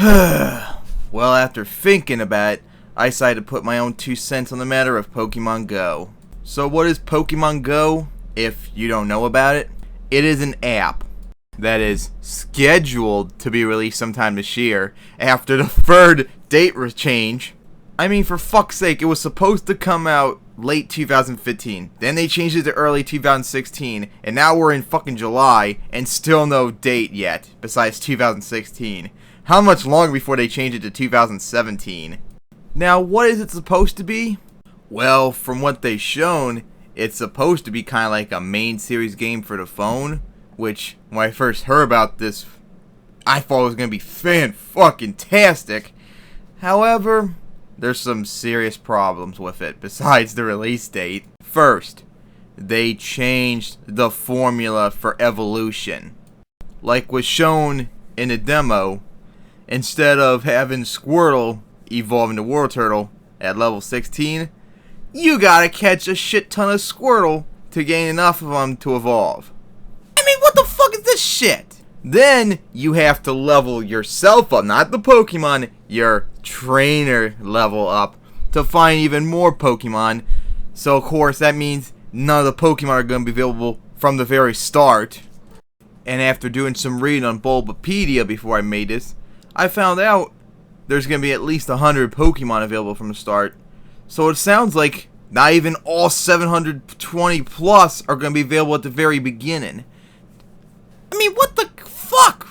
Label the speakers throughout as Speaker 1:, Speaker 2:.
Speaker 1: Well, after thinking about it, I decided to put my own 2 cents on the matter of Pokémon GO. So what is Pokémon GO, if you don't know about it? It is an app that is scheduled to be released sometime this year after the third date change. I mean, for fuck's sake, it was supposed to come out late 2015. Then they changed it to early 2016, and now we're in fucking July, and still no date yet, besides 2016. How much longer before they change it to 2017? Now, what is it supposed to be? Well, from what they've shown, it's supposed to be kind of like a main series game for the phone, which, when I first heard about this, I thought it was going to be fan-fucking-tastic. However, there's some serious problems with it, besides the release date. First, they changed the formula for evolution. Like was shown in the demo, instead of having Squirtle evolve into Wartortle at level 16, you gotta catch a shit ton of Squirtle to gain enough of them to evolve. I mean, what the fuck is this shit? Then you have to level yourself up, not the Pokemon, your trainer level up, to find even more Pokemon. So of course that means none of the Pokemon are going to be available from the very start. And after doing some reading on Bulbapedia before I made this, I found out there's going to be at least 100 Pokemon available from the start. So it sounds like not even all 720 plus are going to be available at the very beginning. I mean, what the fuck?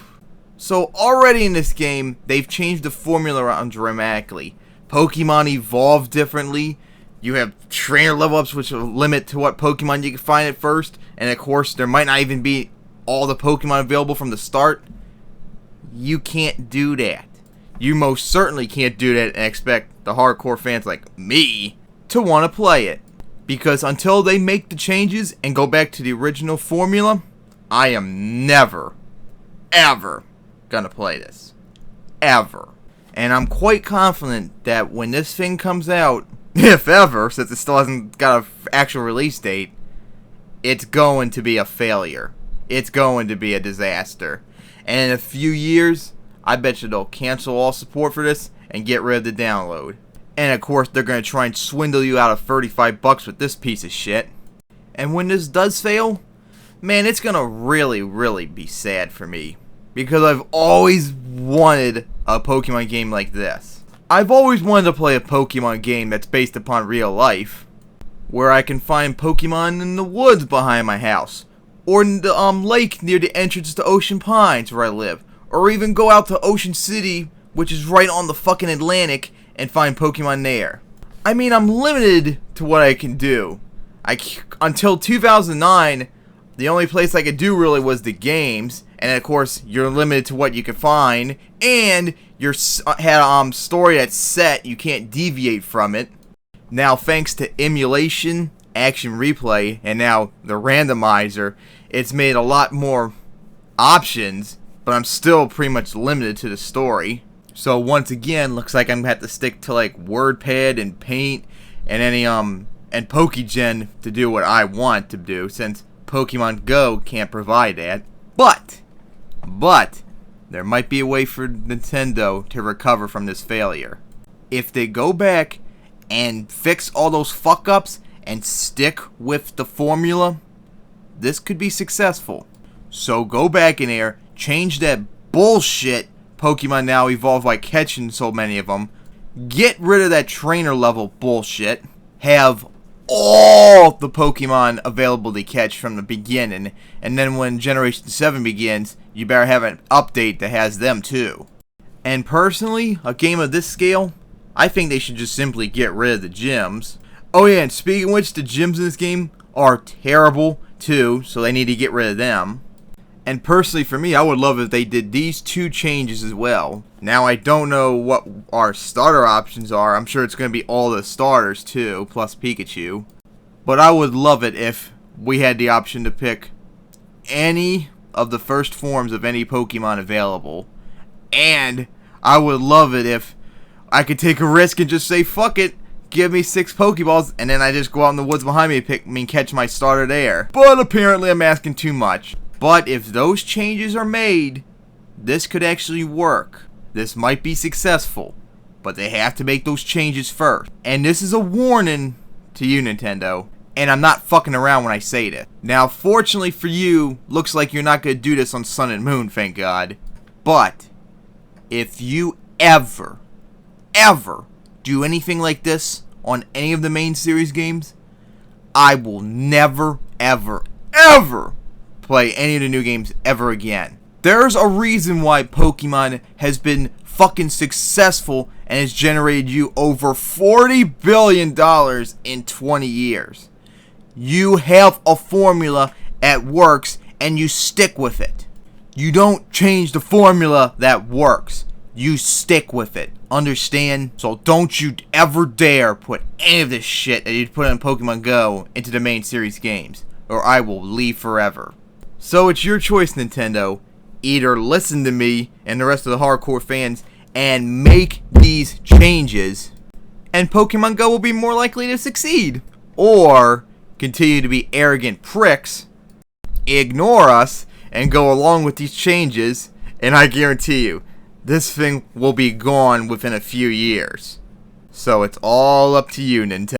Speaker 1: So already in this game, they've changed the formula around dramatically. Pokemon evolve differently. You have trainer level ups which will limit to what Pokemon you can find at first. And of course, there might not even be all the Pokemon available from the start. You can't do that. You most certainly can't do that and expect the hardcore fans like me to want to play it. Because until they make the changes and go back to the original formula, I am never, ever gonna play this. Ever. And I'm quite confident that when this thing comes out, if ever, since it still hasn't got an actual release date, it's going to be a failure. It's going to be a disaster. And in a few years, I bet you they'll cancel all support for this and get rid of the download. And of course, they're going to try and swindle you out of $35 with this piece of shit. And when this does fail, man, it's going to really, really be sad for me. Because I've always wanted a Pokemon game like this. I've always wanted to play a Pokemon game that's based upon real life. Where I can find Pokemon in the woods behind my house. Or in the lake near the entrance to Ocean Pines where I live. Or even go out to Ocean City, which is right on the fucking Atlantic, and find Pokemon there. I mean, I'm limited to what I can do. Until 2009, the only place I could do really was the games. And of course, you're limited to what you can find. And you had a story that's set, you can't deviate from it. Now, thanks to emulation, action replay, and now the randomizer, it's made a lot more options. But I'm still pretty much limited to the story. So once again, looks like I'm gonna have to stick to like WordPad and Paint and any and Pokegen to do what I want to do, since Pokemon GO can't provide that. But there might be a way for Nintendo to recover from this failure. If they go back and fix all those fuck ups and stick with the formula, this could be successful. So go back in there, change that bullshit Pokemon now evolve by catching so many of them. Get rid of that trainer level bullshit. Have all the Pokemon available to catch from the beginning. And then when Generation 7 begins, you better have an update that has them too. And personally, a game of this scale, I think they should just simply get rid of the gyms. Oh yeah, and speaking of which, the gyms in this game are terrible too, so they need to get rid of them. And personally for me, I would love if they did these 2 changes as well. Now I don't know what our starter options are. I'm sure it's going to be all the starters too, plus Pikachu. But I would love it if we had the option to pick any of the first forms of any Pokemon available. And I would love it if I could take a risk and just say, fuck it, give me 6 Pokeballs, and then I just go out in the woods behind me and catch my starter there. But apparently I'm asking too much. But if those changes are made, this could actually work. This might be successful, but they have to make those changes first. And this is a warning to you, Nintendo. And I'm not fucking around when I say this. Now, fortunately for you, looks like you're not going to do this on Sun and Moon, thank God. But, if you ever do anything like this on any of the main series games, I will never, ever play any of the new games ever again. There's a reason why Pokemon has been fucking successful and has generated you over $40 billion in 20 years. You have a formula that works and you stick with it. You don't change the formula that works. You stick with it. Understand? So don't you ever dare put any of this shit that you put in Pokemon GO into the main series games, or I will leave forever. So it's your choice, Nintendo. Either listen to me and the rest of the hardcore fans and make these changes, and Pokemon GO will be more likely to succeed. Or continue to be arrogant pricks, ignore us, and go along with these changes, and I guarantee you, this thing will be gone within a few years. So it's all up to you, Nintendo.